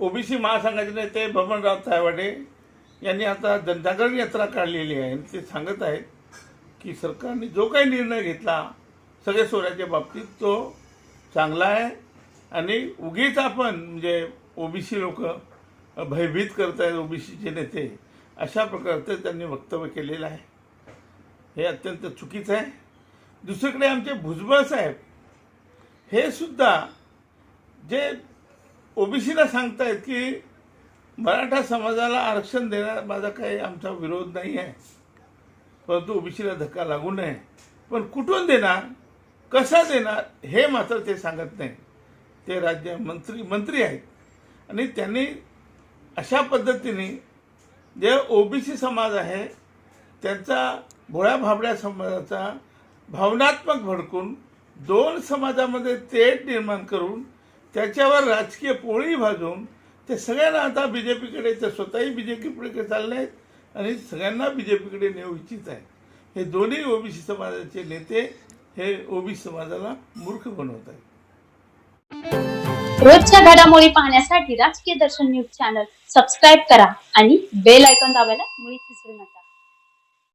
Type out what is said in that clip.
OBC महासंघाचे नेते बबनराव तायवाडे यांनी आता जनजागरण यात्रा काढलेली आहे. ते सांगत आहेत की सरकारने जो काही निर्णय घेतला सगळे सोऱ्याच्या बाबतीत तो चांगला आहे आणि उगीच आपण म्हणजे ओबीसी लोक भयभीत करत आहेत ओबीसीचे नेते, अशा प्रकारचं त्यांनी वक्तव्य केलेलं आहे. हे अत्यंत चुकीचं आहे. दुसरीकडे आमचे भुजबळ साहेब हे सुद्धा जे ओबीसीला सांगतायत की मराठा समाजाला आरक्षण देण्यात माझा काही आमचा विरोध नाही आहे, परंतु ओबीसीला धक्का लागू नये. पण कुठून देणार, कसा देणार हे मात्र ते सांगत नाही. ते राज्य मंत्री आहेत आणि त्यांनी अशा पद्धतीने जे ओबीसी समाज आहे त्यांचा भोळ्या भाबड्या समाजाचा भावनात्मक भडकून दोन समाजामध्ये तेढ निर्माण करून त्याच्यावर राजकीय पोळी भाजून ते सगळ्यांना आता बीजेपीकडे, ते स्वतःही बीजेपीकडे चालले आहेत आणि सगळ्यांना बीजेपीकडे नेऊ इच्छित आहेत. हे दोन्ही ओबीसी समाजाचे नेते हे ओबीसी समाजाला मूर्ख बनवत आहेत. रोजच्या घडामोडी पाहण्यासाठी राजकीय दर्शन न्यूज चॅनल सबस्क्राईब करा आणि बेल आयकॉन दाबायला मुळीच